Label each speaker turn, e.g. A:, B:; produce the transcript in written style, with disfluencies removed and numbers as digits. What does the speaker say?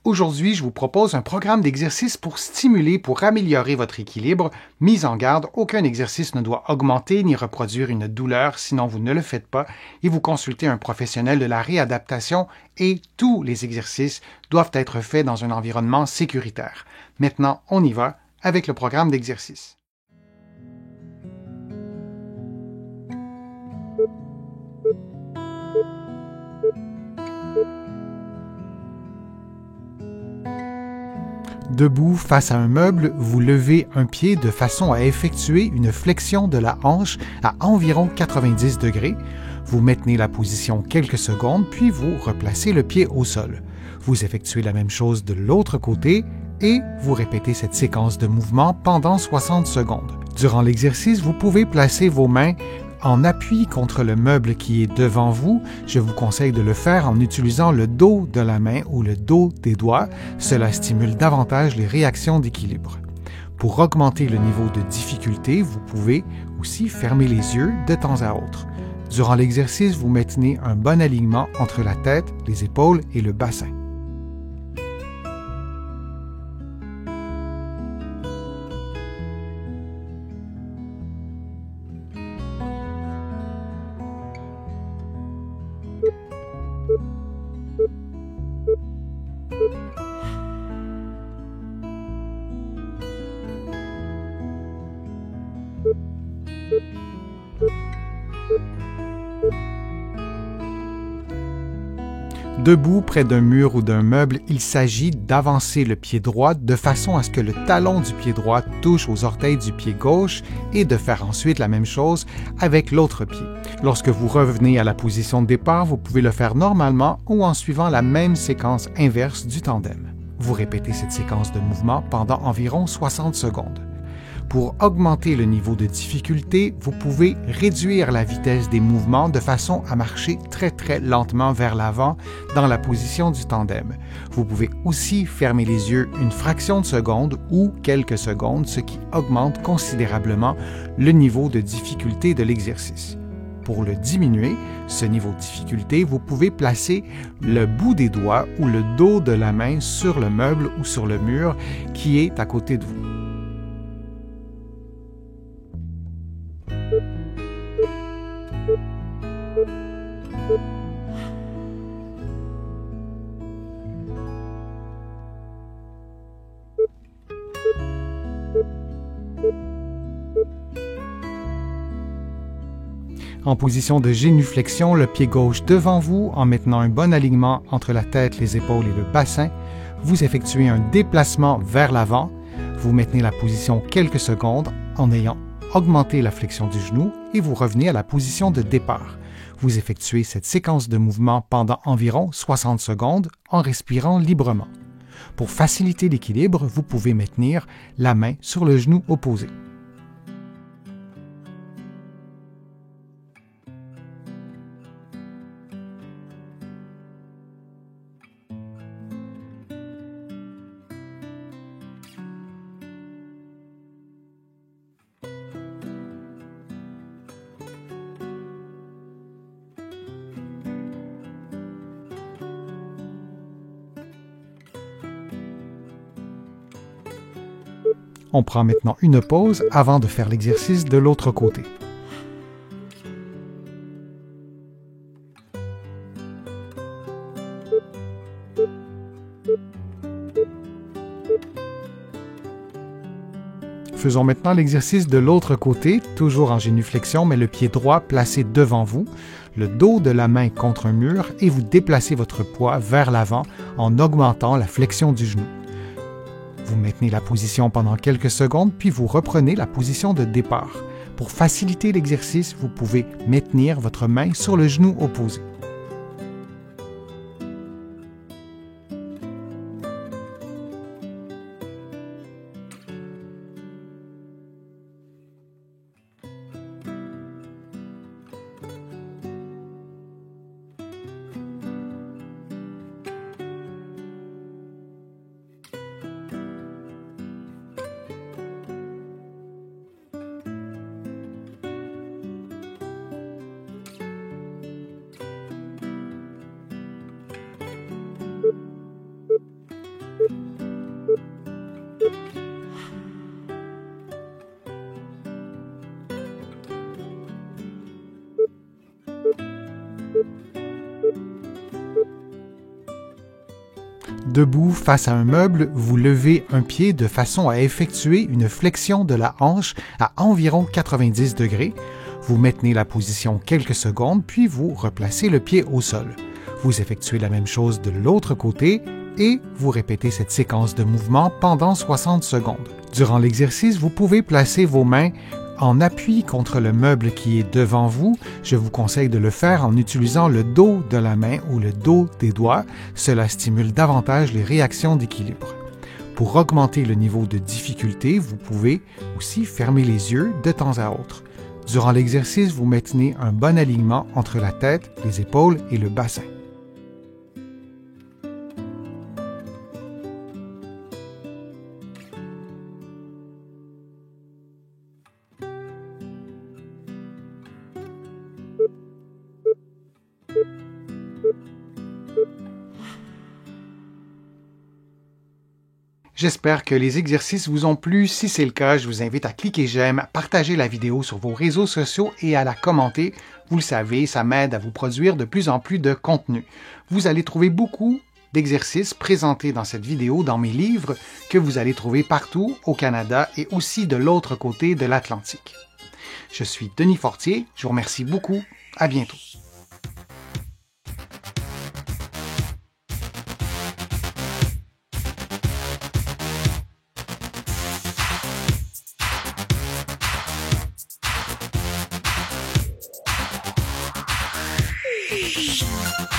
A: Aujourd'hui, je vous propose un programme d'exercices pour stimuler, pour améliorer votre équilibre. Mise en garde, aucun exercice ne doit augmenter ni reproduire une douleur, sinon vous ne le faites pas et vous consultez un professionnel de la réadaptation et tous les exercices doivent être faits dans un environnement sécuritaire. Maintenant, on y va avec le programme d'exercice. Debout face à un meuble, vous levez un pied de façon à effectuer une flexion de la hanche à environ 90 degrés. Vous maintenez la position quelques secondes, puis vous replacez le pied au sol. Vous effectuez la même chose de l'autre côté et vous répétez cette séquence de mouvements pendant 60 secondes. Durant l'exercice, vous pouvez placer vos mains en appui contre le meuble qui est devant vous. Je vous conseille de le faire en utilisant le dos de la main ou le dos des doigts. Cela stimule davantage les réactions d'équilibre. Pour augmenter le niveau de difficulté, vous pouvez aussi fermer les yeux de temps à autre. Durant l'exercice, vous maintenez un bon alignement entre la tête, les épaules et le bassin. Debout près d'un mur ou d'un meuble, il s'agit d'avancer le pied droit de façon à ce que le talon du pied droit touche aux orteils du pied gauche et de faire ensuite la même chose avec l'autre pied. Lorsque vous revenez à la position de départ, vous pouvez le faire normalement ou en suivant la même séquence inverse du tandem. Vous répétez cette séquence de mouvement pendant environ 60 secondes. Pour augmenter le niveau de difficulté, vous pouvez réduire la vitesse des mouvements de façon à marcher très lentement vers l'avant dans la position du tandem. Vous pouvez aussi fermer les yeux une fraction de seconde ou quelques secondes, ce qui augmente considérablement le niveau de difficulté de l'exercice. Pour le diminuer, ce niveau de difficulté, vous pouvez placer le bout des doigts ou le dos de la main sur le meuble ou sur le mur qui est à côté de vous. En position de génuflexion, le pied gauche devant vous, en maintenant un bon alignement entre la tête, les épaules et le bassin, vous effectuez un déplacement vers l'avant, vous maintenez la position quelques secondes en ayant augmenté la flexion du genou et vous revenez à la position de départ. Vous effectuez cette séquence de mouvements pendant environ 60 secondes en respirant librement. Pour faciliter l'équilibre, vous pouvez maintenir la main sur le genou opposé. On prend maintenant une pause avant de faire l'exercice de l'autre côté. Faisons maintenant l'exercice de l'autre côté, toujours en génuflexion, mais le pied droit placé devant vous, le dos de la main contre un mur et vous déplacez votre poids vers l'avant en augmentant la flexion du genou. Vous maintenez la position pendant quelques secondes, puis vous reprenez la position de départ. Pour faciliter l'exercice, vous pouvez maintenir votre main sur le genou opposé. Debout face à un meuble, vous levez un pied de façon à effectuer une flexion de la hanche à environ 90 degrés. Vous maintenez la position quelques secondes, puis vous replacez le pied au sol. Vous effectuez la même chose de l'autre côté et vous répétez cette séquence de mouvements pendant 60 secondes. Durant l'exercice, vous pouvez placer vos mains en appui contre le meuble qui est devant vous. Je vous conseille de le faire en utilisant le dos de la main ou le dos des doigts. Cela stimule davantage les réactions d'équilibre. Pour augmenter le niveau de difficulté, vous pouvez aussi fermer les yeux de temps à autre. Durant l'exercice, vous maintenez un bon alignement entre la tête, les épaules et le bassin. J'espère que les exercices vous ont plu. Si c'est le cas, je vous invite à cliquer j'aime, partager la vidéo sur vos réseaux sociaux et à la commenter. Vous le savez, ça m'aide à vous produire de plus en plus de contenu. Vous allez trouver beaucoup d'exercices présentés dans cette vidéo dans mes livres que vous allez trouver partout au Canada et aussi de l'autre côté de l'Atlantique. Je suis Denis Fortier. Je vous remercie beaucoup. À bientôt. Shh.